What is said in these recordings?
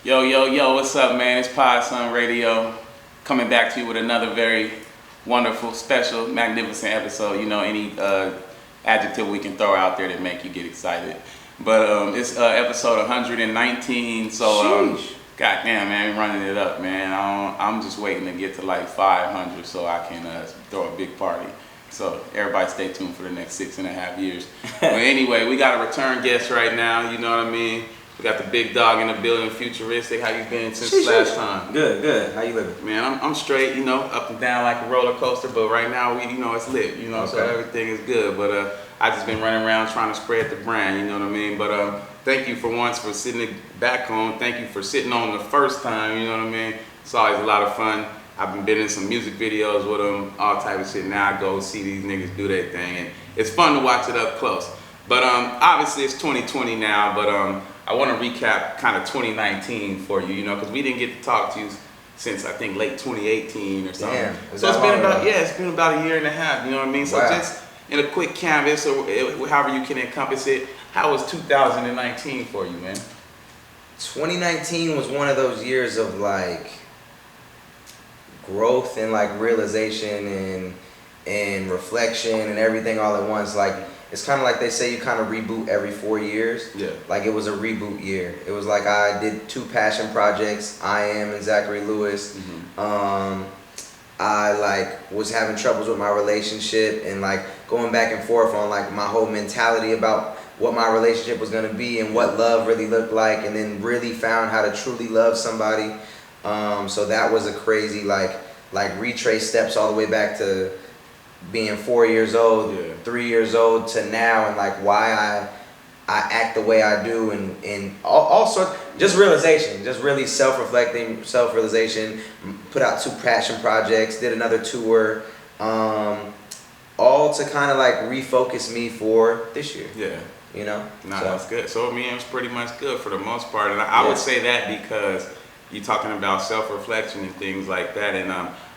Yo, yo, yo, what's up, man? It's Podson Radio coming back to you with another very wonderful, special, magnificent episode. You know, any adjective we can throw out there that make you get excited. But it's episode 119, so goddamn, man, running it up, man. I'm just waiting to get to like 500 so I can throw a big party. So everybody stay tuned for the next 6.5 years. But anyway, we got a return guest right now, you know what I mean? We got the big dog in the building, Futuristic. How you been since last time? Good, good. How you living? Man, I'm straight, you know, up and down like a roller coaster, but right now it's lit, you know, so everything is good. But I just been running around trying to spread the brand, you know what I mean? But thank you for once for sitting back on. Thank you for sitting on the first time, you know what I mean? It's always a lot of fun. I've been in some music videos with them, all type of shit. Now I go see these niggas do their thing, and it's fun to watch it up close. But obviously it's 2020 now, but I want to recap kind of 2019 for you, you know, because we didn't get to talk to you since I think late 2018 or something. Damn, so it's been about a year and a half, you know what I mean? So just in a quick canvas, or however you can encompass it, how was 2019 for you, man? 2019 was one of those years of like growth and like realization and reflection and everything all at once. Like it's kind of like they say you kind of reboot every 4 years. Yeah. Like it was a reboot year. It was like I did 2 passion projects, I Am and Zachary Lewis. Mm-hmm. I like was having troubles with my relationship and like going back and forth on like my whole mentality about what my relationship was gonna be and what love really looked like, and then really found how to truly love somebody. So that was a crazy like retrace steps all the way back to being 4 years old, 3 years old to now, and like why I act the way I do, and all sorts, just realization, just really self-reflecting, self-realization. Put out 2 passion projects, did another tour, all to kind of like refocus me for this year. Yeah. You know? No, that's good. So I mean, it was pretty much good for the most part, and I would say that because you're talking about self-reflection and things like that, and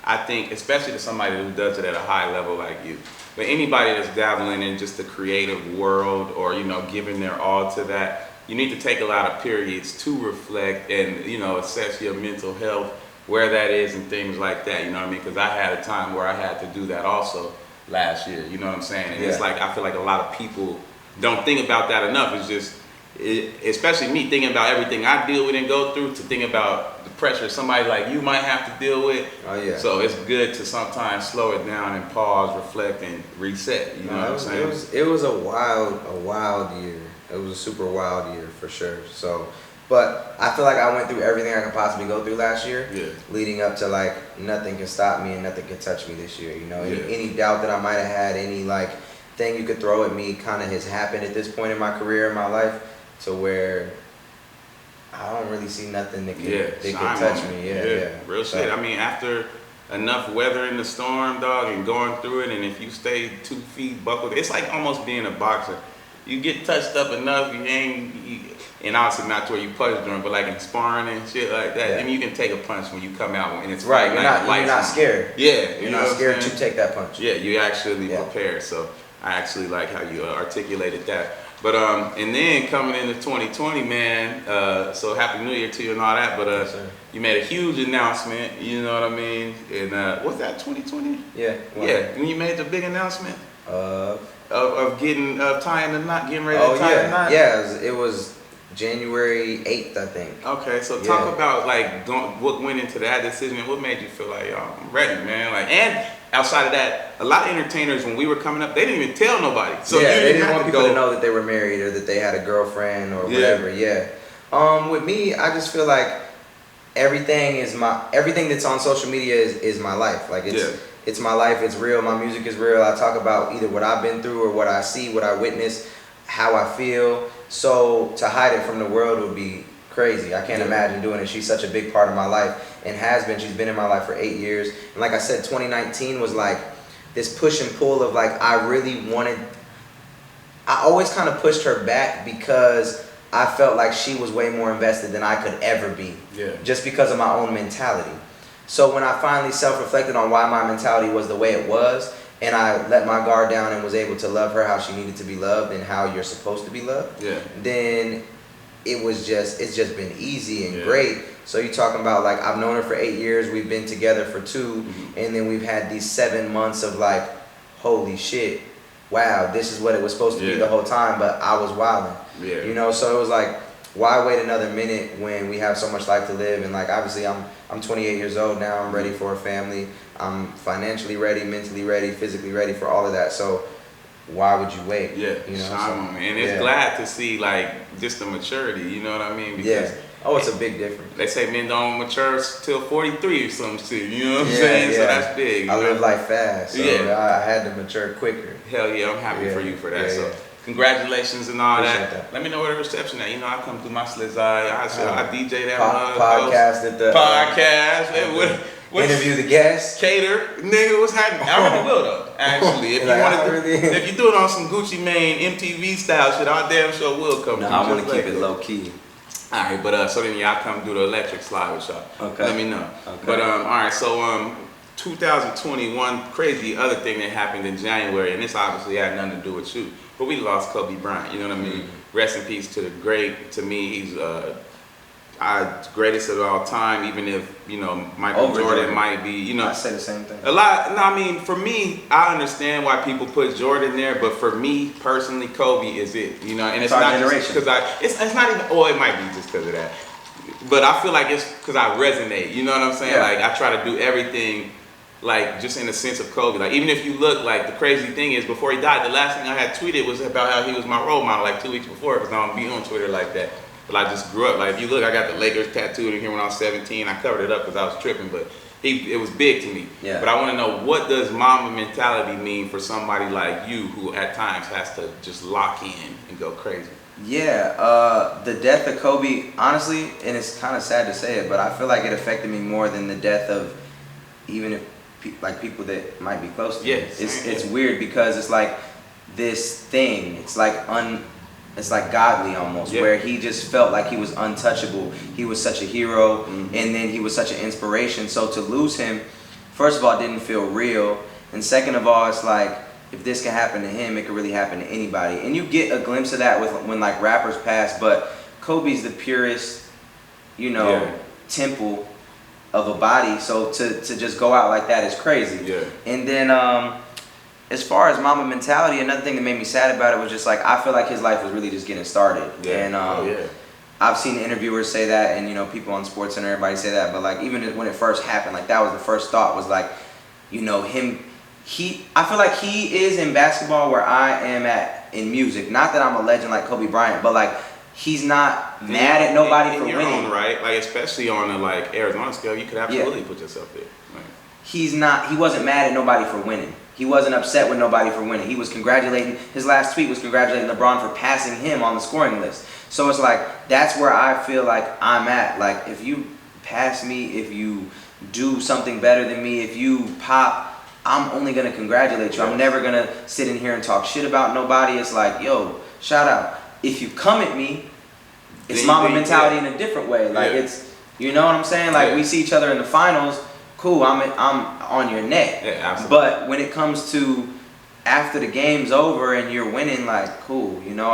I think especially to somebody who does it at a high level like you, but anybody that's dabbling in just the creative world or, you know, giving their all to that, you need to take a lot of periods to reflect and, you know, assess your mental health, where that is and things like that, you know what I mean? Because I had a time where I had to do that also last year, you know what I'm saying? And it's like, I feel like a lot of people don't think about that enough. It's just, especially me thinking about everything I deal with and go through, to think about the pressure somebody like you might have to deal with. Oh yeah. So it's good to sometimes slow it down and pause, reflect, and reset. You know what I'm saying? It was a wild year. It was a super wild year for sure. So, but I feel like I went through everything I could possibly go through last year. Yeah. Leading up to like nothing can stop me and nothing can touch me this year. You know, Yeah. any doubt that I might have had, any like thing you could throw at me, kind of has happened at this point in my career, in my life, to where I don't really see nothing that can touch me. Yeah. Real shit. I mean, after enough weather in the storm, dog, and going through it, and if you stay 2 feet buckled, it's like almost being a boxer. You get touched up enough, and obviously not to where you punch during, but like in sparring and shit like that. I mean, you can take a punch when you come out, and it's right. You're not scared. Yeah, you're not scared to take that punch. Yeah, you actually prepared. So I actually like how you articulated that. But and then coming into 2020, man. So happy New Year to you and all that. But you made a huge announcement. You know what I mean? And what's that? 2020? Yeah. Yeah. When you made the big announcement of tying the knot, getting ready to tie the knot. Yeah. It was January 8th, I think. Okay, so talk about like what went into that decision and what made you feel like, yo, I'm ready, man. Like, and outside of that, a lot of entertainers when we were coming up, they didn't even tell nobody. So they didn't want people to know that they were married or that they had a girlfriend or whatever. Yeah. With me, I just feel like everything that's on social media is my life. Like it's my life. It's real. My music is real. I talk about either what I've been through or what I see, what I witness, how I feel. So to hide it from the world would be crazy. I can't imagine doing it. She's such a big part of my life and has been. She's been in my life for 8 years. And like I said, 2019 was like this push and pull of like, I always kind of pushed her back because I felt like she was way more invested than I could ever be. Yeah. Just because of my own mentality. So when I finally self-reflected on why my mentality was the way it was, and I let my guard down and was able to love her how she needed to be loved and how you're supposed to be loved, then it's just been easy and great. So you talking about like I've known her for 8 years, we've been together for 2, and then we've had these 7 months of like, holy shit, wow, this is what it was supposed to be the whole time, but I was wilding. You know, so it was like, why wait another minute when we have so much life to live? And like obviously I'm 28 years old now, I'm ready for a family, I'm financially ready, mentally ready, physically ready for all of that. So why would you wait? Yeah, you know, and it's glad to see like just the maturity, you know what I mean? Because oh, it's a big difference. They say men don't mature till 43 or some shit, you know what I'm saying? So that's big. I live life fast, so I had to mature quicker. Hell yeah, I'm happy for you for that. So congratulations and all that. Let me know where the reception at. You know, I come through my slizz I DJ that podcast at the podcast. Interview the guests. Cater, nigga, what's happening? I already will though. Actually, if you want to, if you do it on some Gucci Mane MTV style shit, our damn show will come. No, I want to keep it low key. All right, but so then y'all come do the electric slide with y'all. Okay. Let me know. Okay. But all right, so 2021 crazy other thing that happened in January, and this obviously had nothing to do with you, but we lost Kobe Bryant. You know what I mean? Rest in peace to the great. To me, he's our greatest of all time. Even if you know Michael Jordan might be, you know, I say the same thing. A lot. No, I mean for me, I understand why people put Jordan there, but for me personally, Kobe is it. You know, and it's not just because it's not even. Oh, it might be just because of that. But I feel like it's because I resonate. You know what I'm saying? Like I try to do everything. Like just in the sense of Kobe, like even if you look, like the crazy thing is before he died, the last thing I had tweeted was about how he was my role model like 2 weeks before, because I don't be on Twitter like that. But I just grew up, like if you look, I got the Lakers tattooed in here when I was 17. I covered it up because I was tripping, but it was big to me. Yeah. But I want to know, what does mama mentality mean for somebody like you who at times has to just lock in and go crazy? Yeah, the death of Kobe, honestly, and it's kind of sad to say it, but I feel like it affected me more than the death of even if like people that might be close to me. It's weird because it's like this thing. It's like godly almost, where he just felt like he was untouchable. He was such a hero, and then he was such an inspiration. So to lose him, first of all, didn't feel real, and second of all, it's like if this can happen to him, it could really happen to anybody. And you get a glimpse of that when like rappers pass, but Kobe's the purest, you know, temple of a body, so to just go out like that is crazy. And then as far as mama mentality, another thing that made me sad about it was just like I feel like his life was really just getting started. And I've seen interviewers say that, and you know, people on Sports and everybody say that, but like even when it first happened, like that was the first thought, was like, you know, I feel like he is in basketball where I am at in music. Not that I'm a legend like Kobe Bryant, but like he's not mad at nobody for winning. Right? Like especially on a like Arizona scale, you could absolutely put yourself there. Like, he wasn't mad at nobody for winning. He wasn't upset with nobody for winning. He was congratulating, his last tweet was congratulating LeBron for passing him on the scoring list. So it's like, that's where I feel like I'm at. Like if you pass me, if you do something better than me, if you pop, I'm only gonna congratulate you. I'm never gonna sit in here and talk shit about nobody. It's like, yo, shout out. If you come at me, it's mama mentality in a different way. Like it's, you know what I'm saying? Like we see each other in the finals, cool, I'm on your neck. Yeah, absolutely. But when it comes to after the game's over and you're winning, like cool, you know,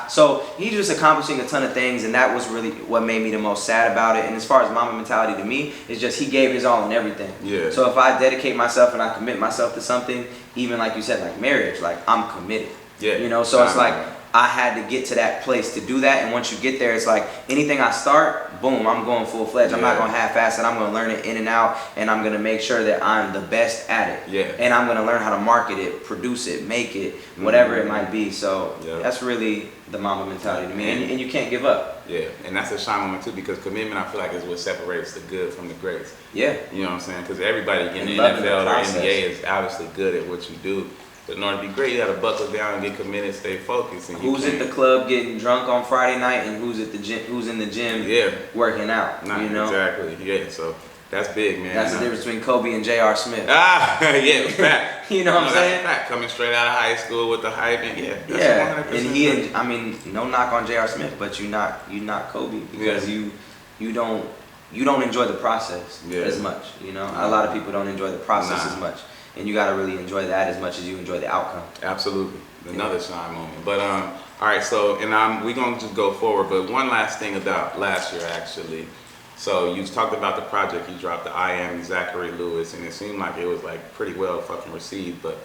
so he's just accomplishing a ton of things, and that was really what made me the most sad about it. And as far as mama mentality to me, it's just he gave his all in everything. Yeah. So if I dedicate myself and I commit myself to something, even like you said, like marriage, like I'm committed. Yeah. You know, so it's like I had to get to that place to do that, and once you get there, it's like anything I start, boom, I'm going full-fledged. I'm not going to half-ass it. I'm going to learn it in and out, and I'm going to make sure that I'm the best at it. Yeah. And I'm going to learn how to market it, produce it, make it, whatever it might be. So that's really the mama mentality to me, and you can't give up. Yeah, and that's a shine moment too, because commitment, I feel like, is what separates the good from the greats. Yeah. You know what I'm saying? Because everybody in the NFL or NBA is obviously good at what you do. But in order to be great, you got to buckle down and get committed, stay focused. And who's at the club getting drunk on Friday night, and who's at the gym? Who's in the gym? Working out. You know exactly. Yeah. So that's big, man. That's the difference between Kobe and J.R. Smith. Yeah, fact. You know what I'm saying? Fact. Coming straight out of high school with the hype, and that's 100%. And I mean, no knock on J.R. Smith, but you not Kobe because you don't enjoy the process as much. You know, a lot of people don't enjoy the process as much. And you got to really enjoy that as much as you enjoy the outcome. Absolutely. Another shine moment. But all All right, so and we're gonna just go forward, but one last thing about last year actually. So you talked about the project you dropped, the I Am Zachary Lewis, and it seemed like it was like pretty well fucking received. But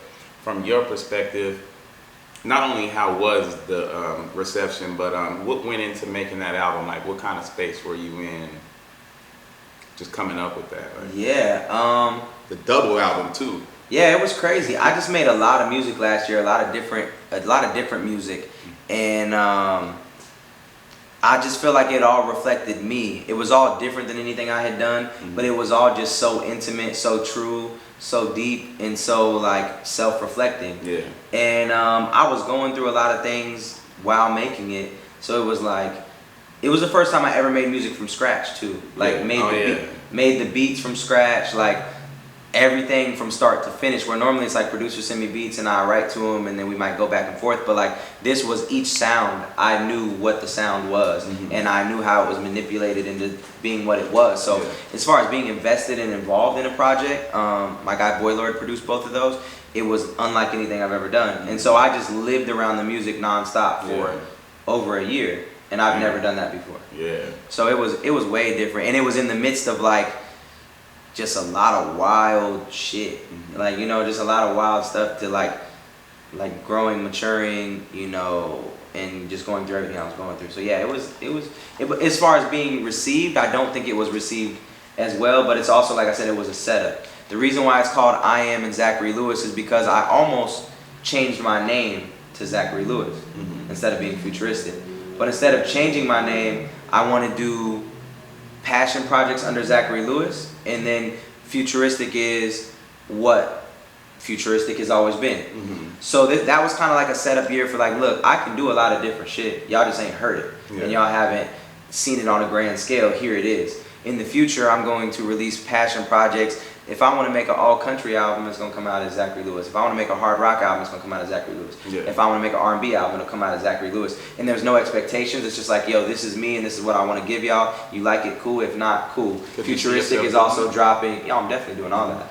from your perspective, not only how was the reception, but what went into making that album? Like, what kind of space were you in? Just coming up with that. Like, Yeah. the double album too. Yeah, it was crazy. I just made a lot of music last year, a lot of different music, and I just feel like it all reflected me. It was all different than anything I had done, but it was all just so intimate, so true, so deep, and so like self-reflecting. Yeah. And I was going through a lot of things while making it, so it was like, it was the first time I ever made music from scratch too. Like made the beats from scratch, like everything from start to finish, where normally it's like producers send me beats and I write to them and then we might go back and forth, but like this was each sound, I knew what the sound was, and I knew how it was manipulated into being what it was. So as far as being invested and involved in a project, my guy Boy Lord produced both of those. It was unlike anything I've ever done, and so I just lived around the music nonstop for over a year, and I've never done that before. Yeah. So it was way different, and it was in the midst of like just a lot of wild shit, like, you know, just a lot of wild stuff to like growing, maturing, you know, and just going through everything I was going through. So yeah, it was as far as being received, I don't think it was received as well, but it's also, like I said, it was a setup. The reason why it's called I Am and Zachary Lewis is because I almost changed my name to Zachary Lewis instead of being Futuristic. But instead of changing my name, I want to do passion projects under Zachary Lewis, and then Futuristic is what Futuristic has always been. So that was kind of like a setup year for like, look, I can do a lot of different shit. Y'all just ain't heard it, and y'all haven't seen it on a grand scale. Here it is. In the future, I'm going to release passion projects. If I want to make an all-country album, it's going to come out as Zachary Lewis. If I want to make a hard rock album, it's going to come out as Zachary Lewis. If I want to make an R&B album, it'll come out as Zachary Lewis. And there's no expectations. It's just like, yo, this is me and this is what I want to give y'all. You like it, cool. If not, cool. Futuristic is also dropping. Yo, I'm definitely doing all that.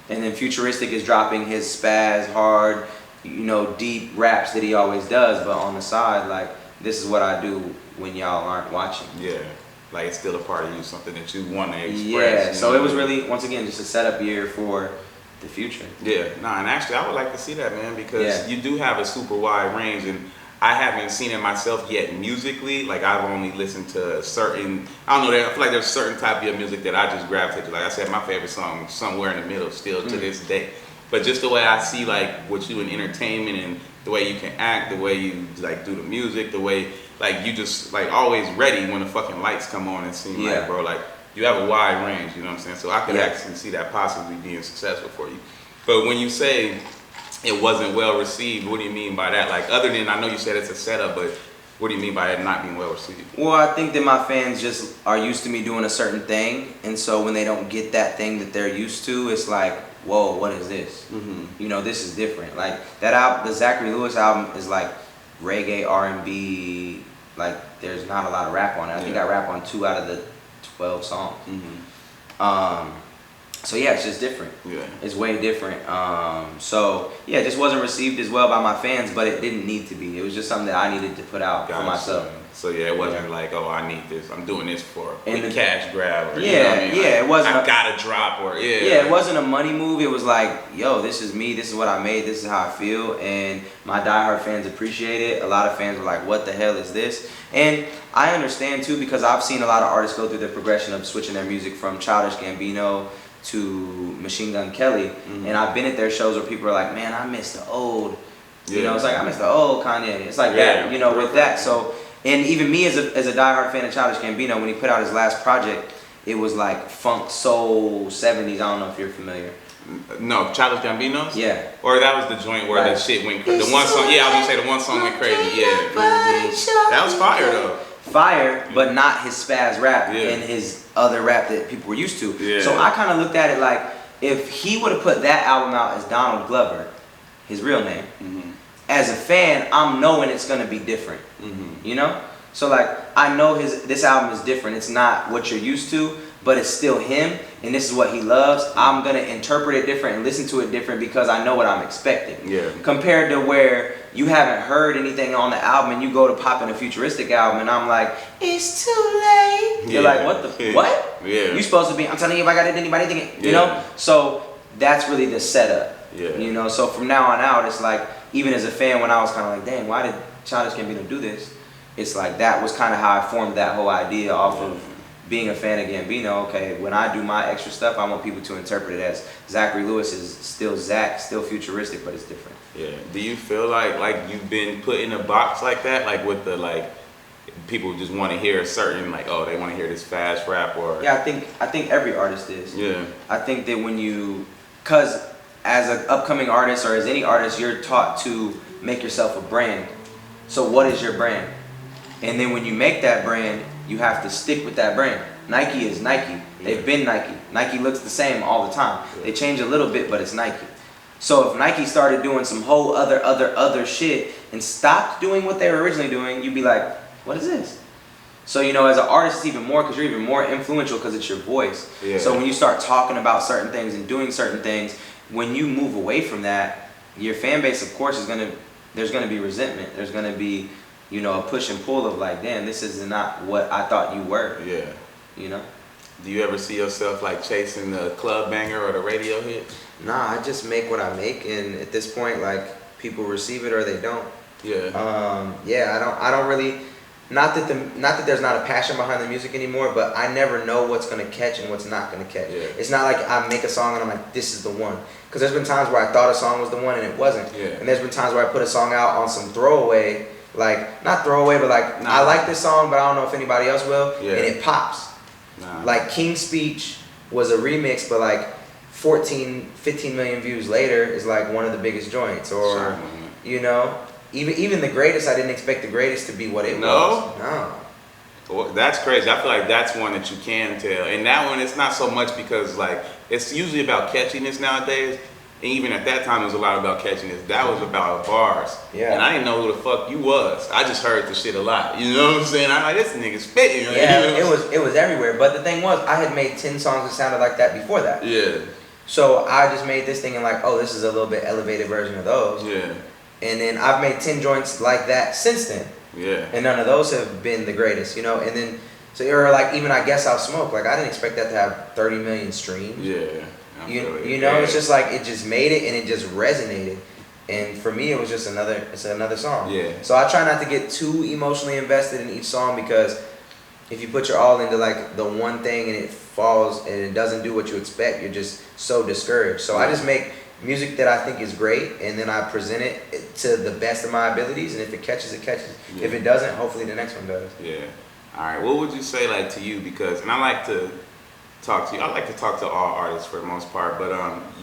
And then Futuristic is dropping his spaz, hard, you know, deep raps that he always does. But on the side, like, this is what I do when y'all aren't watching. Yeah. Like, it's still a part of you, something that you want to express. Yeah, so it was really, once again, just a setup year for the future. Yeah, no, and actually I would like to see that, man, because you do have a super wide range, and I haven't seen it myself yet musically. Like, I've only listened to certain, I don't know, I feel like there's certain type of music that I just gravitate to. Like I said, my favorite song is Somewhere in the Middle still to this day. But just the way I see, like, what you in entertainment and the way you can act, the way you, like, do the music, the way, like, you just, like, always ready when the fucking lights come on and seem like, bro, like, you have a wide range, you know what I'm saying? So I could actually see that possibly being successful for you. But when you say it wasn't well received, what do you mean by that? Like, other than, I know you said it's a setup, but what do you mean by it not being well received? Well, I think that my fans just are used to me doing a certain thing, and so when they don't get that thing that they're used to, it's like, whoa, what is this? You know, this is different. Like, that album, the Zachary Lewis album is like reggae, R&B, like, there's not a lot of rap on it. I think I rap on 2 out of the 12 songs. So yeah, it's just different. It's way different. So yeah, it just wasn't received as well by my fans, but it didn't need to be. It was just something that I needed to put out for myself. So yeah, it wasn't like, oh, I need this. I'm doing this for a cash grab. Or, you know what I mean? It wasn't. I gotta drop or it wasn't a money move. It was like, yo, this is me. This is what I made. This is how I feel, and my diehard fans appreciate it. A lot of fans were like, what the hell is this? And I understand too, because I've seen a lot of artists go through the progression of switching their music from Childish Gambino to Machine Gun Kelly, and I've been at their shows where people are like, man, I miss the old. You know, it's like, I miss the old Kanye. It's like that, you know, with that. So. And even me as a diehard fan of Childish Gambino, when he put out his last project, it was like funk, soul, 70s. I don't know if you're familiar. No, Childish Gambino's? Yeah. Or that was the joint where the shit went crazy. The one song, I was gonna say the one song went crazy. Yeah. That was fire though. Fire, but not his spaz rap and his other rap that people were used to. So I kind of looked at it like, if he would have put that album out as Donald Glover, his real name, as a fan, I'm knowing it's gonna be different. You know? So like, I know this album is different. It's not what you're used to, but it's still him, and this is what he loves, I'm gonna interpret it different and listen to it different because I know what I'm expecting. Yeah. Compared to where you haven't heard anything on the album and you go to pop in a Futuristic album and I'm like, it's too late. You're like, what? Yeah. You supposed to be, I'm telling you if I got it, anybody thinking, you know? So that's really the setup. Yeah. You know, so from now on out, it's like, even as a fan, when I was kind of like, dang, why did Childish Gambino do this? It's like, that was kind of how I formed that whole idea off of being a fan of Gambino. Okay, when I do my extra stuff, I want people to interpret it as Zachary Lewis is still Zach, still Futuristic, but it's different. Yeah. Do you feel like you've been put in a box like that? Like with the people just want to hear a certain they want to hear this fast rap or Yeah, I think every artist is. Yeah. I think that cause as an upcoming artist or as any artist, you're taught to make yourself a brand. So what is your brand? And then when you make that brand, you have to stick with that brand. Nike is Nike. They've been Nike. Nike looks the same all the time. They change a little bit, but it's Nike. So if Nike started doing some whole other shit and stopped doing what they were originally doing, you'd be like, what is this? So, you know, as an artist, it's even more because you're even more influential because it's your voice. Yeah. So when you start talking about certain things and doing certain things, when you move away from that, your fan base, of course, there's going to be resentment. There's going to be, you know, a push and pull of like, damn, this is not what I thought you were. Yeah. You know? Do you ever see yourself like chasing the club banger or the radio hit? Nah, I just make what I make, and at this point, like, people receive it or they don't. Yeah. Yeah, I don't really. Not that there's not a passion behind the music anymore, but I never know what's gonna catch and what's not gonna catch. Yeah. It's not like I make a song and I'm like, this is the one. Because there's been times where I thought a song was the one and it wasn't. Yeah. And there's been times where I put a song out on some throwaway, like not throwaway, but like I like this song, but I don't know if anybody else will, and it pops. Like King's Speech was a remix, but like 15 million views later is like one of the biggest joints, or you know. Even the greatest, I didn't expect the greatest to be what it was. No. Well, that's crazy. I feel like that's one that you can tell. And that one, it's not so much because like it's usually about catchiness nowadays. And even at that time, it was a lot about catchiness. That was about bars. Yeah. And I didn't know who the fuck you was. I just heard the shit a lot. You know what I'm saying? I'm like, this nigga spitting. Yeah, it was everywhere. But the thing was, I had made 10 songs that sounded like that before that. Yeah. So I just made this thing and like, oh, this is a little bit elevated version of those. Yeah. And then I've made 10 joints like that since then. Yeah. And none of those have been the greatest, you know? And then, so you're like, even I Guess I'll Smoke, like I didn't expect that to have 30 million streams. Yeah. You know, it's just like, it just made it and it just resonated. And for me, it was just another song. Yeah. So I try not to get too emotionally invested in each song, because if you put your all into like the one thing and it falls and it doesn't do what you expect, you're just so discouraged. So I just make music that I think is great, and then I present it to the best of my abilities, and if it catches, it catches. Yeah. If it doesn't, hopefully the next one does. Yeah. All right. What would you say like to you? Because, and I like to talk to you. I like to talk to all artists for the most part, but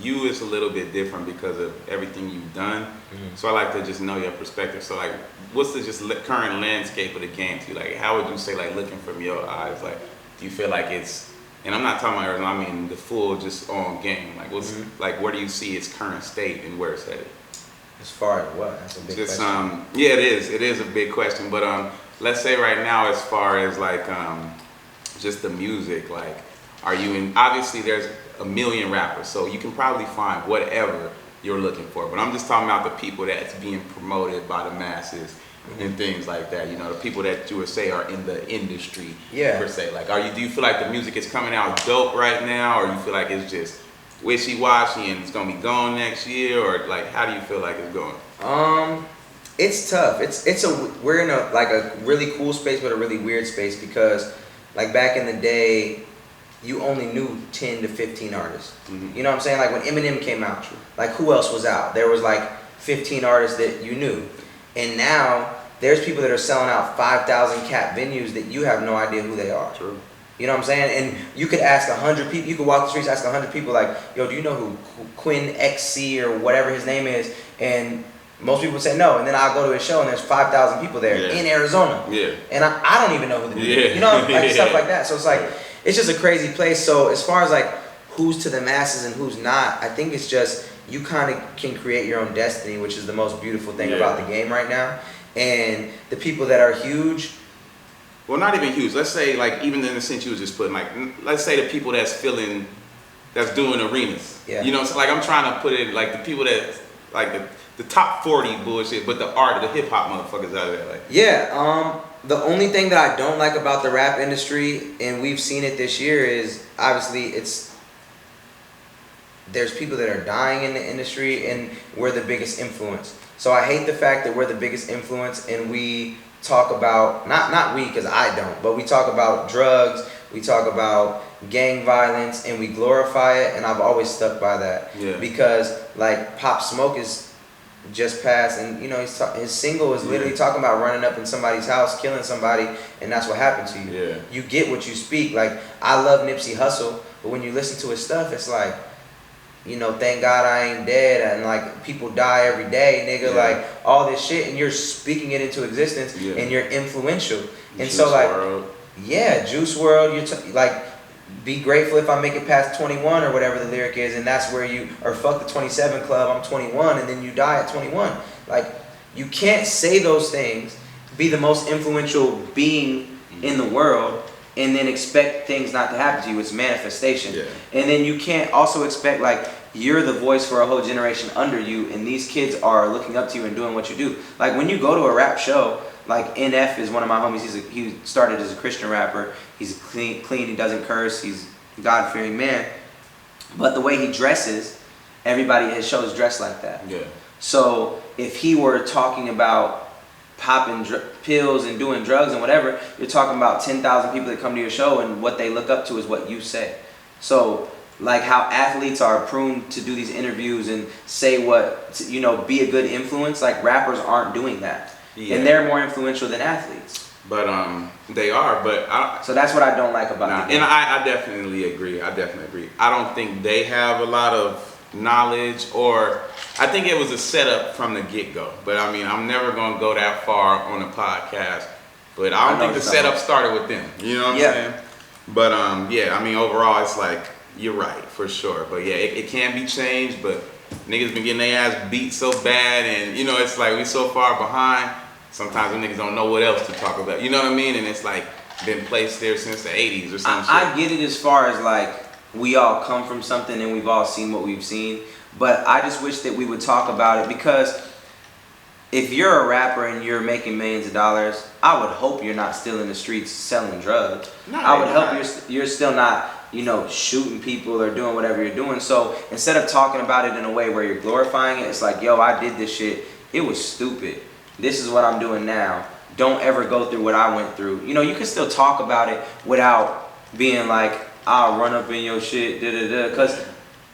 you is a little bit different because of everything you've done. Mm-hmm. So I like to just know your perspective. So like, what's the just current landscape of the game to you? Like, how would you say, like, looking from your eyes, like, do you feel like it's, and I'm not talking about Arizona, I mean the full just on game. Like, what's like, where do you see its current state and where it's headed? As far as what? That's a big just, question. Yeah, it is. It is a big question. But let's say right now, as far as like just the music, like, are you in? Obviously, there's a million rappers, so you can probably find whatever you're looking for. But I'm just talking about the people that's being promoted by the masses and things like that. You know, the people that you would say are in the industry, per se. Like, do you feel like the music is coming out dope right now, or you feel like it's just wishy-washy and it's gonna be gone next year, or like, how do you feel like it's going? It's tough. We're in a really cool space, but a really weird space, because like back in the day, you only knew 10 to 15 artists. Mm-hmm. You know what I'm saying? Like when Eminem came out, like who else was out? There was like 15 artists that you knew. And now there's people that are selling out 5,000 cap venues that you have no idea who they are. True. You know what I'm saying? And you could ask 100 people, you could walk the streets, ask 100 people like, yo, do you know who Quinn XC or whatever his name is? And most people would say no. And then I'll go to his show and there's 5,000 people there in Arizona. Yeah. And I don't even know who the dude is. You know, like stuff like that. So it's like, it's just a crazy place. So as far as like who's to the masses and who's not, I think it's just you kind of can create your own destiny, which is the most beautiful thing about the game right now. And the people that are huge, well, not even huge. Let's say like even in the sense you was just putting like, let's say the people that's doing arenas. Yeah. You know, so like I'm trying to put it like the people that like the top 40 bullshit, but the hip hop motherfuckers out of there. Like, yeah. The only thing that I don't like about the rap industry, and we've seen it this year, is obviously there's people that are dying in the industry, and we're the biggest influence. So I hate the fact that we're the biggest influence, and we talk about not we, because I don't, but we talk about drugs, we talk about gang violence, and we glorify it. And I've always stuck by that. Yeah. Because like Pop Smoke is just passed, and you know his single is literally talking about running up in somebody's house, killing somebody, and that's what happened to you. Yeah. You get what you speak. Like, I love Nipsey Hussle, but when you listen to his stuff, it's like, you know, thank God I ain't dead, and like people die every day, nigga. Like all this shit, and you're speaking it into existence, and you're influential. And Juice so like, WRLD. yeah, Juice WRLD. You're like, be grateful if I make it past 21 or whatever the lyric is, and that's where you, or fuck the 27 club, I'm 21, and then you die at 21. Like, you can't say those things, be the most influential being in the world, and then expect things not to happen to you. It's manifestation. Yeah. And then you can't also expect, like, you're the voice for a whole generation under you, and these kids are looking up to you and doing what you do. Like, when you go to a rap show, like NF is one of my homies. He started as a Christian rapper. He's clean. He doesn't curse. He's a God-fearing man. But the way he dresses, everybody at his shows dress like that. Yeah. So if he were talking about popping pills and doing drugs and whatever, you're talking about 10,000 people that come to your show, and what they look up to is what you say. So like how athletes are prone to do these interviews and say what, you know, be a good influence, like rappers aren't doing that. Yeah. And they're more influential than athletes. But they are. But so that's what I don't like about it. And I definitely agree. I don't think they have a lot of knowledge, or I think it was a setup from the get-go. But I mean, I'm never gonna go that far on a podcast. But I don't think the setup started with them. You know what I'm saying? But yeah, I mean, overall, it's like, you're right for sure. But yeah, it can be changed. But niggas been getting their ass beat so bad, and you know, it's like we so far behind. Sometimes the niggas don't know what else to talk about. You know what I mean? And it's like been placed there since the 80s or something. I get it as far as like we all come from something and we've all seen what we've seen. But I just wish that we would talk about it, because if you're a rapper and you're making millions of dollars, I would hope you're not still in the streets selling drugs. No, I would hope you're still not, you know, shooting people or doing whatever you're doing. So instead of talking about it in a way where you're glorifying it, it's like, yo, I did this shit. It was stupid. This is what I'm doing now. Don't ever go through what I went through. You know, you can still talk about it without being like, I'll run up in your shit, da-da-da, because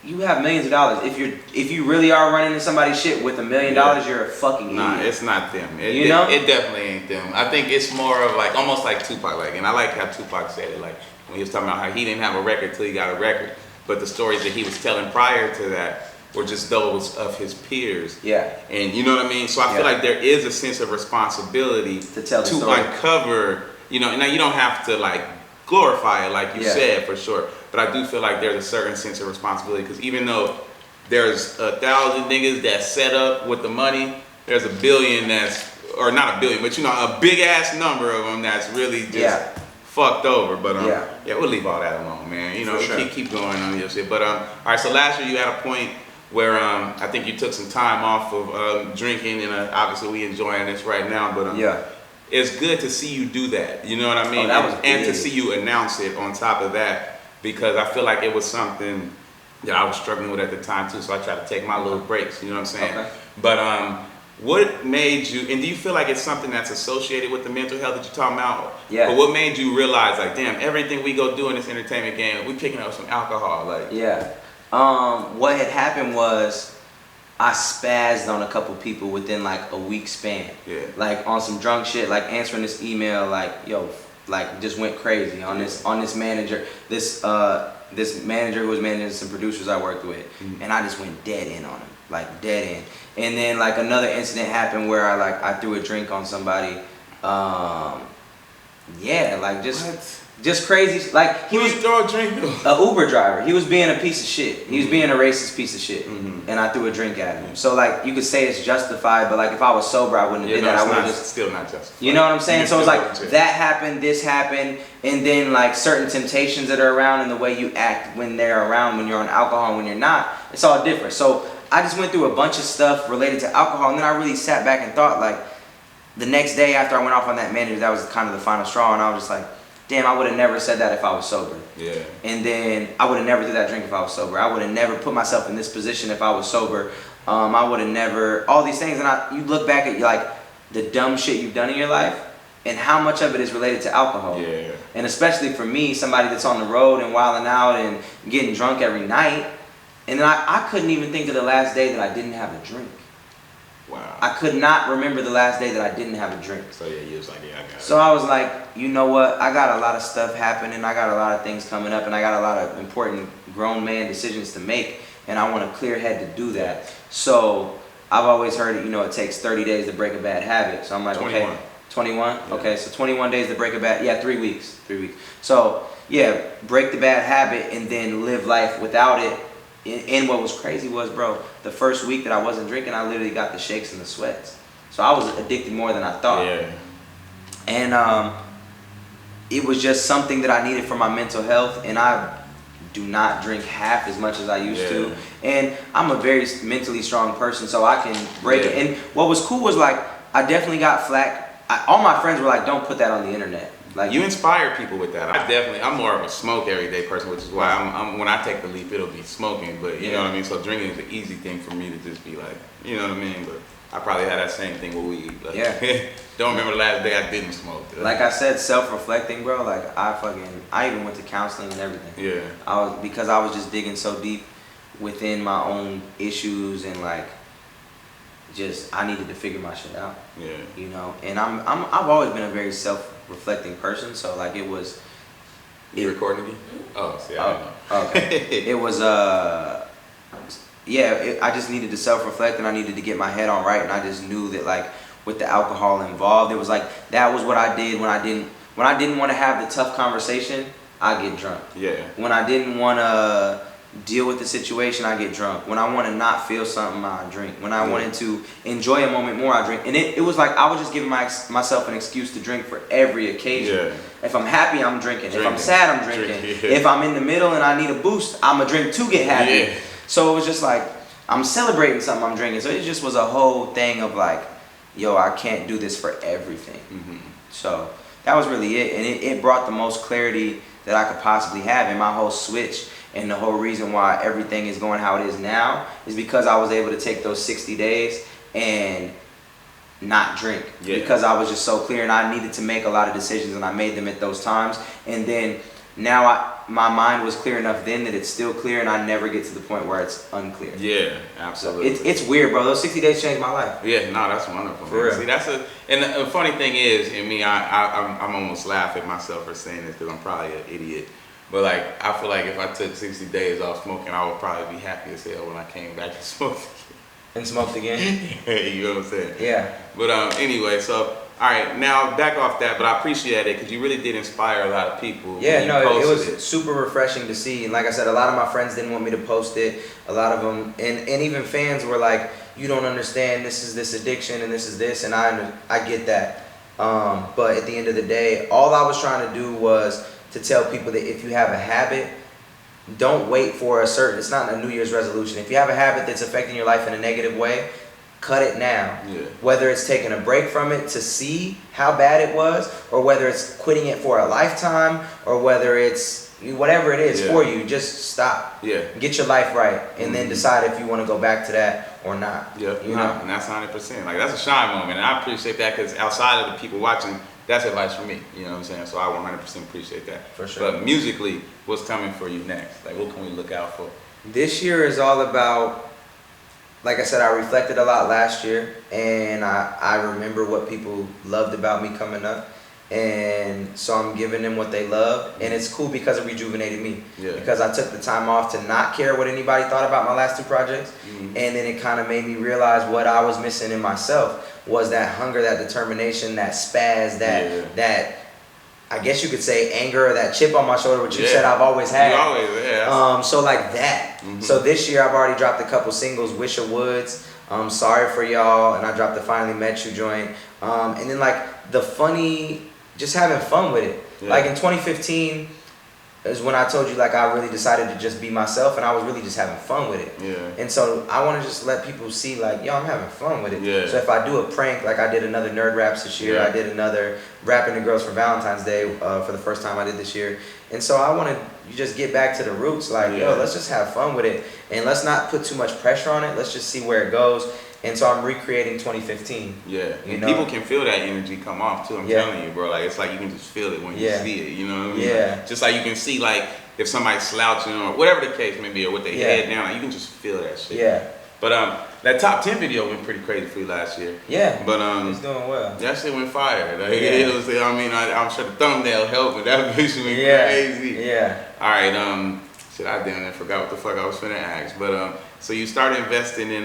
you have millions of dollars. If you really are running into somebody's shit with $1 million, you're a fucking idiot. Nah, it's not them. You know? It definitely ain't them. I think it's more of like, almost like Tupac, like, and I like how Tupac said it, like, when he was talking about how he didn't have a record till he got a record, but the stories that he was telling prior to that were just those of his peers. Yeah. And you know what I mean? So I feel like there is a sense of responsibility to tell the story. Uncover, you know, and now you don't have to like glorify it like you said, for sure. But I do feel like there's a certain sense of responsibility, because even though there's 1,000 niggas that set up with the money, there's 1 billion that's, or not 1 billion, but you know, a big ass number of them that's really just fucked over. But yeah, we'll leave all that alone, man. You know, keep going on your shit. But all right, so last year you had a point where I think you took some time off of drinking, and obviously we enjoying this right now. But it's good to see you do that. You know what I mean? And to see you announce it on top of that, because I feel like it was something that I was struggling with at the time too. So I try to take my little breaks. You know what I'm saying? Okay. But what made you? And do you feel like it's something that's associated with the mental health that you're talking about? Yeah. But what made you realize, like, damn, everything we go do in this entertainment game, we picking up some alcohol, like? Yeah. What had happened was I spazzed on a couple people within like a week span. Yeah. Like on some drunk shit, like answering this email, like, yo, like just went crazy on this manager, this manager who was managing some producers I worked with, and I just went dead in on him, like dead in. And then like another incident happened where I threw a drink on somebody. Yeah, like just. What? Just crazy. Like he was throw a drink to? a Uber driver. He was being a piece of shit. He was being a racist piece of shit. And I threw a drink at him. So like you could say it's justified, but like if I was sober, I wouldn't have did that. I would have just still not justified. You know what I'm saying? So it's like that happened, this happened, and then like certain temptations that are around and the way you act when they're around, when you're on alcohol and when you're not, it's all different. So I just went through a bunch of stuff related to alcohol, and then I really sat back and thought, like, the next day after I went off on that manager, that was kind of the final straw, and I was just like, damn, I would have never said that if I was sober. Yeah. And then I would have never did that drink if I was sober. I would have never put myself in this position if I was sober. I would have never, all these things, and you look back at like the dumb shit you've done in your life, and how much of it is related to alcohol. Yeah. And especially for me, somebody that's on the road and wilding out and getting drunk every night. And then I couldn't even think of the last day that I didn't have a drink. Wow. I could not remember the last day that I didn't have a drink. So yeah, you was like, yeah, I got it. So I was like, you know what? I got a lot of stuff happening. I got a lot of things coming up, and I got a lot of important grown man decisions to make, and I want a clear head to do that. So I've always heard it, it takes 30 days to break a bad habit. So I'm like, 21. Okay, 21? Yeah. Okay, so 21 days to break a bad, 3 weeks. 3 weeks. So yeah, break the bad habit and then live life without it. And what was crazy was, bro, the first week that I wasn't drinking, I literally got the shakes and the sweats. So I was addicted more than I thought. Yeah. And it was just something that I needed for my mental health, and I do not drink half as much as I used to. And I'm a very mentally strong person, so I can break it. And what was cool was, like, I definitely got flack. All my friends were like, don't put that on the internet. Like, you inspire people with that. I'm more of a smoke everyday person, which is why I'm when I take the leap, it'll be smoking. But you know what I mean. So drinking is an easy thing for me to just be like, you know what I mean. But I probably had that same thing with weed. Like, don't remember the last day I didn't smoke. Like I said, self-reflecting, bro. Like I even went to counseling and everything. Yeah. Because I was just digging so deep within my own issues, and like just I needed to figure my shit out. Yeah. And I've always been a very self-reflecting person, so like it was. You recording again? Oh, see, I don't know. Okay. It was I just needed to self-reflect, and I needed to get my head on right, and I just knew that like with the alcohol involved, it was like that was what I did when I didn't want to have the tough conversation, I get drunk. Yeah. When I didn't want to deal with the situation, I get drunk. When I want to not feel something, I drink. When I wanted to enjoy a moment more, I drink. And it was like I was just giving myself an excuse to drink for every occasion. Yeah. If I'm happy, I'm drinking. If I'm sad, I'm drinking. If I'm in the middle and I need a boost, I'm a drink to get happy. Yeah. So it was just like I'm celebrating something, I'm drinking. So it just was a whole thing of like, yo, I can't do this for everything. So that was really it. And it brought the most clarity that I could possibly have. And my whole switch and the whole reason why everything is going how it is now is because I was able to take those 60 days and not drink. Because I was just so clear, and I needed to make a lot of decisions, and I made them at those times. And then now my mind was clear enough then that it's still clear, and I never get to the point where it's unclear. Yeah, absolutely. So it's weird, bro. Those 60 days changed my life. Yeah, no, that's wonderful. For real. See, and the funny thing is, in me, I'm almost laugh at myself for saying this because I'm probably an idiot. But like, I feel like if I took 60 days off smoking, I would probably be happy as hell when I came back to smoke. And smoked again? You know what I'm saying? Yeah. But anyway, so, all right, now back off that, but I appreciate it because you really did inspire a lot of people. Yeah, no, it was super refreshing to see. And like I said, a lot of my friends didn't want me to post it. A lot of them, and even fans were like, you don't understand, this is this addiction and this is this, and I get that. But at the end of the day, all I was trying to do was to tell people that if you have a habit, don't wait for it's not a New Year's resolution. If you have a habit that's affecting your life in a negative way, cut it now. Yeah. Whether it's taking a break from it to see how bad it was, or whether it's quitting it for a lifetime, or whether it's whatever it is for you, just stop. Yeah. Get your life right, and then decide if you want to go back to that or not. Yeah. You know? And that's 100%. Like, that's a shine moment, and I appreciate that because outside of the people watching, that's advice for me, you know what I'm saying? So I 100% appreciate that. For sure. But musically, what's coming for you next? Like, what can we look out for? This year is all about, like I said, I reflected a lot last year, and I remember what people loved about me coming up. And so I'm giving them what they love, and it's cool because it rejuvenated me. Yeah. Because I took the time off to not care what anybody thought about my last two projects, and then it kind of made me realize what I was missing in myself was that hunger, that determination, that spaz, that I guess you could say anger or that chip on my shoulder, which you said I've always had. You always, yeah. So like that. Mm-hmm. So this year I've already dropped a couple singles, Wish of Woods, Sorry for Y'all, and I dropped the Finally Met You joint. And then like the funny, just having fun with it. Yeah. Like in 2015 is when I told you like I really decided to just be myself, and I was really just having fun with it. Yeah. And so I want to just let people see like, yo, I'm having fun with it. Yeah. So if I do a prank, like I did another Nerd Raps this year, I did another Rapping the Girls for Valentine's Day for the first time I did this year. And so I want to just get back to the roots, like, yo, let's just have fun with it, and let's not put too much pressure on it. Let's just see where it goes. And so I'm recreating 2015. Yeah, you and know? people can feel that energy come off too. I'm telling you, bro. Like it's like you can just feel it when you see it. You know what I mean? Yeah. Like, just like you can see like if somebody's slouching or whatever the case may be, or with their head down, like, you can just feel that shit. Yeah. But that top 10 video went pretty crazy for you last year. Yeah. But it's doing well. that shit went fire. Like, it was. I mean, I'm sure the thumbnail helped, but that bitch went crazy. Yeah. All right. Shit, I damn near forgot what the fuck I was finna ask. But so you started investing in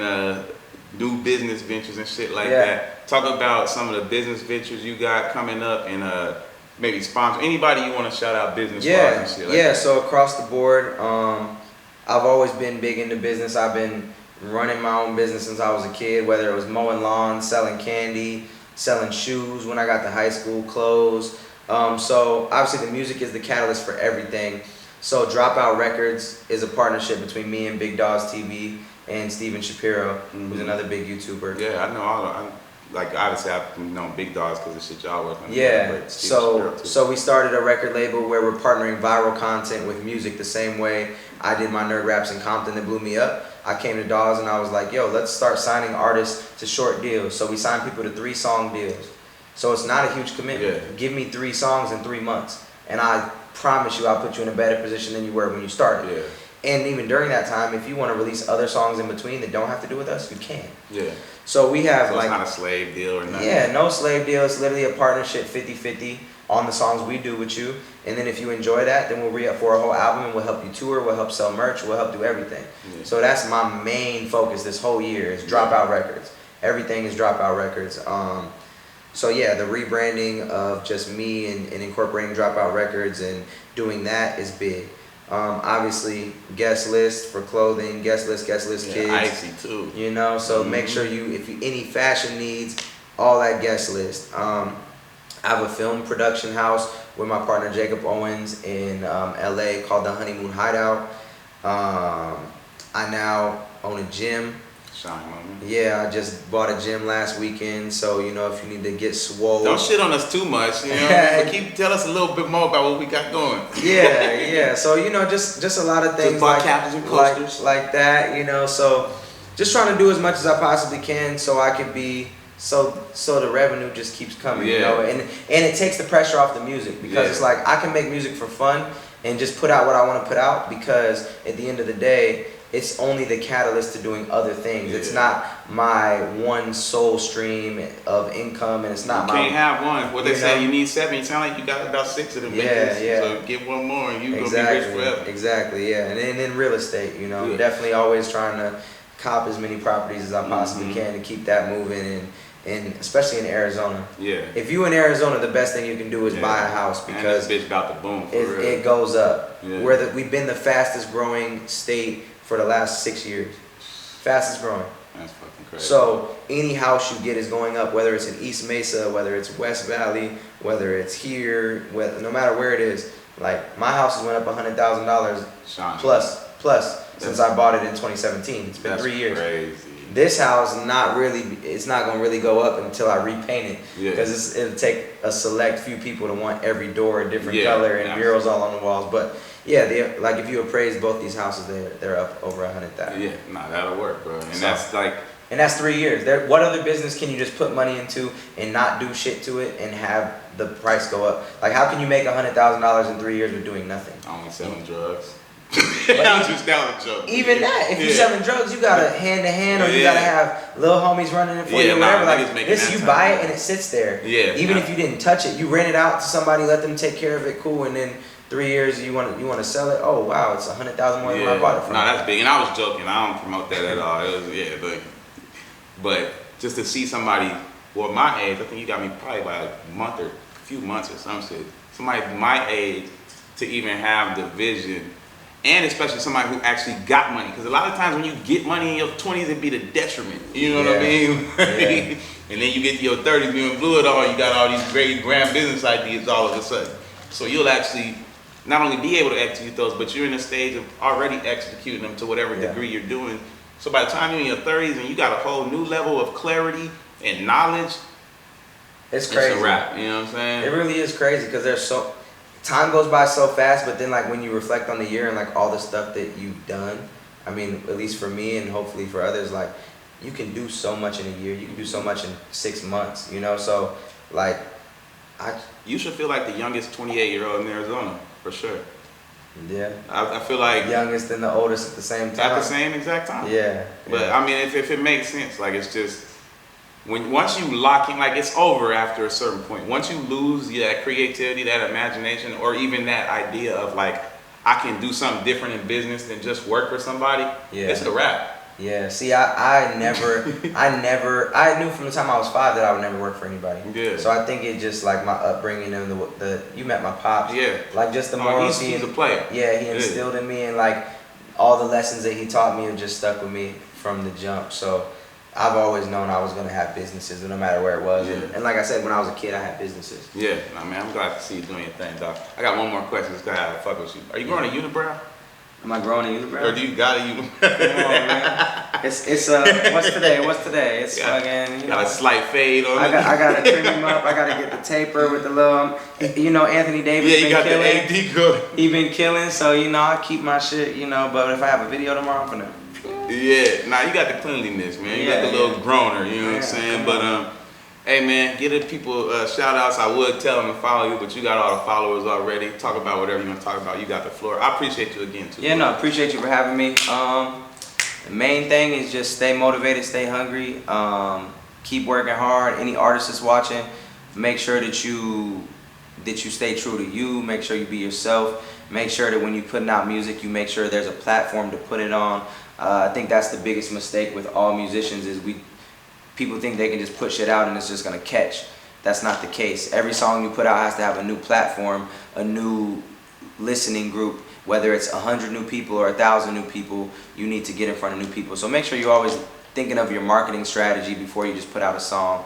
new business ventures and shit like that. Talk about some of the business ventures you got coming up, and maybe sponsor anybody you want to shout out business wise and shit like that. So across the board, I've always been big into business. I've been running my own business since I was a kid, whether it was mowing lawns, selling candy, selling shoes when I got to high school, clothes. So obviously the music is the catalyst for everything. So Dropout Records is a partnership between me and Big Dogs TV and Steven Shapiro, who's another big YouTuber. Yeah, I know. Like obviously I've known Big Dogs because of shit y'all work on. Yeah. So we started a record label where we're partnering viral content with music the same way I did my Nerd Raps in Compton that blew me up. I came to Dawes and I was like, yo, let's start signing artists to short deals. So we signed people to 3-song deals. So it's not a huge commitment. Yeah. Give me 3 songs in 3 months, and I promise you I'll put you in a better position than you were when you started. Yeah. And even during that time, if you want to release other songs in between that don't have to do with us, you can. Yeah. So we have so like... it's not a slave deal or nothing? Yeah, no slave deal. It's literally a partnership 50-50 on the songs we do with you. And then if you enjoy that, then we'll re-up for a whole album, and we'll help you tour, we'll help sell merch, we'll help do everything. Yeah. So that's my main focus this whole year is Dropout Records. Everything is Dropout Records. So yeah, the rebranding of just me and incorporating Dropout Records and doing that is big. Obviously, guest list for clothing, guest list kids. Icy too. You know, so make sure if you any fashion needs, all that guest list. I have a film production house with my partner Jacob Owens in LA called the Honeymoon Hideout. I now own a gym. Shine, man. Yeah, I just bought a gym last weekend, so you know if you need to get swole. Don't shit on us too much, you know. But tell us a little bit more about what we got going. Yeah. So you know, just a lot of things like that, you know. So just trying to do as much as I possibly can, so I can be so the revenue just keeps coming, you know. And it takes the pressure off the music because it's like I can make music for fun and just put out what I want to put out because at the end of the day, it's only the catalyst to doing other things. It's not my one sole stream of income, and it's not you can't have one. What they say, you need 7. You sound like you got about 6 of them. Yeah. So get one more, and you're gonna be rich forever. Exactly. Yeah. And then real estate. You know, definitely always trying to cop as many properties as I possibly can to keep that moving, and especially in Arizona. Yeah. If you in Arizona, the best thing you can do is buy a house because this bitch about to boom. It goes up. Yeah. We've been the fastest growing state for the last 6 years. Fastest growing. That's fucking crazy. So any house you get is going up, whether it's in East Mesa, whether it's West Valley, whether it's here, no matter where it is. Like my house has went up $100,000 plus since I bought it in 2017. It's been 3 years. Crazy. This house it's not gonna really go up until I repaint it because it'll take a select few people to want every door a different color and murals all on the walls. But yeah, like if you appraise both these houses, they're up over 100,000. Yeah, that'll work, bro. And that's 3 years. What other business can you just put money into and not do shit to it and have the price go up? Like how can you make $100,000 in 3 years with doing nothing? Only selling drugs. That was a joke. Even that, if you're selling drugs, you gotta hand to hand, or you gotta have little homies running it for you, or whatever. Like this, you buy it and it sits there. Yeah. Even if you didn't touch it, you rent it out to somebody, let them take care of it, cool. And then 3 years, you want to sell it. Oh wow, it's 100,000 more than I bought it for. No, that's big. And I was joking. I don't promote that at all. It was but just to see somebody, my age, I think you got me probably by a few months or some shit. somebody my age to even have the vision, and especially somebody who actually got money. Because a lot of times when you get money in your 20s, it be the detriment. You know what I mean? Yeah. And then you get to your 30s, you blew it all. You got all these great grand business ideas all of a sudden. So you'll actually not only be able to execute those, but you're in a stage of already executing them to whatever degree you're doing. So by the time you're in your 30s and you got a whole new level of clarity and knowledge, it's crazy. It's a wrap. You know what I'm saying? It really is crazy because time goes by so fast, but then like when you reflect on the year and like all the stuff that you've done, I mean, at least for me and hopefully for others, like you can do so much in a year. You can do so much in 6 months, you know? So like, you should feel like the youngest 28-year-old in Arizona, for sure. Yeah. I feel like youngest and the oldest at the same time. At the same exact time. Yeah. But I mean, if it makes sense, like it's just, once you lock in, like it's over after a certain point. Once you lose that creativity, that imagination, or even that idea of like, I can do something different in business than just work for somebody, it's a wrap. Yeah, see, I knew from the time I was 5 that I would never work for anybody. Yeah. So I think it just like my upbringing and you met my pops. Yeah. Like just the morals he's a player. Yeah, he instilled in me, and like all the lessons that he taught me have just stuck with me from the jump. So I've always known I was gonna have businesses, no matter where it was. Yeah. And like I said, when I was a kid, I had businesses. Yeah, I mean, I'm glad to see you doing your thing, dog. I got one more question. Just gotta have a fuck with you. Are you growing a unibrow? Am I growing a unibrow? Or do you got a unibrow? Come on, man. It's what's today? It's fucking, you know. Got a slight fade on it. I gotta trim him up. I gotta get the taper with the little, you know, Anthony Davis. Yeah, you got killing. The AD good. He been killing, so you know I keep my shit, you know. But if I have a video tomorrow, I'm gonna. Yeah, nah, you got the cleanliness, man. You got the little groaner, you know what I'm saying? But hey man, give the people shout outs. I would tell them to follow you, but you got all the followers already. Talk about whatever you want to talk about. You got the floor. I appreciate you again too. Yeah, no, appreciate you for having me. The main thing is just stay motivated, stay hungry, keep working hard. Any artist that's watching, make sure that you stay true to you. Make sure you be yourself. Make sure that when you're putting out music, you make sure there's a platform to put it on. I think that's the biggest mistake with all musicians is people think they can just put shit out and it's just gonna catch. That's not the case. Every song you put out has to have a new platform, a new listening group. Whether it's 100 new people or 1,000 new people, you need to get in front of new people. So make sure you're always thinking of your marketing strategy before you just put out a song.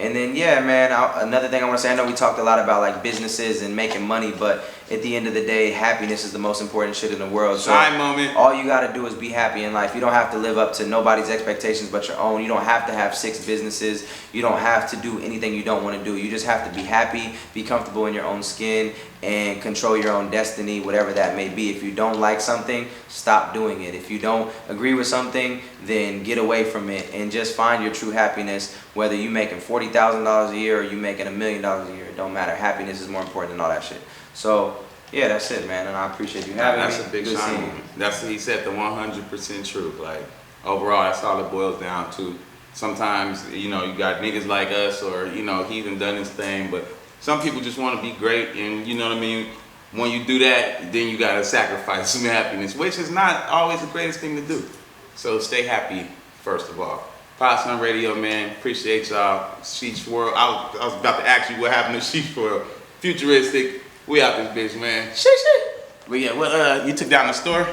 And then yeah, man, another thing I want to say, I know we talked a lot about like businesses and making money, but at the end of the day, happiness is the most important shit in the world. So moment. All you got to do is be happy in life. You don't have to live up to nobody's expectations but your own. You don't have to have 6 businesses. You don't have to do anything you don't want to do. You just have to be happy, be comfortable in your own skin, and control your own destiny, whatever that may be. If you don't like something, stop doing it. If you don't agree with something, then get away from it and just find your true happiness, whether you making $40,000 a year or you making $1 million a year. It don't matter. Happiness is more important than all that shit. So yeah, that's it, man, and I appreciate you having me. That's a big sign. He said the 100% truth. Like overall, that's all it boils down to. Sometimes, you know, you got niggas like us, or you know, he done his thing, but some people just want to be great, and you know what I mean. When you do that, then you gotta sacrifice some happiness, which is not always the greatest thing to do. So stay happy first of all. Podson Radio, man. Appreciate y'all. Sheesh World. I was about to ask you what happened to Sheesh World. Futuristic. We out this bitch, man. Shit. But yeah, well, you took down the store?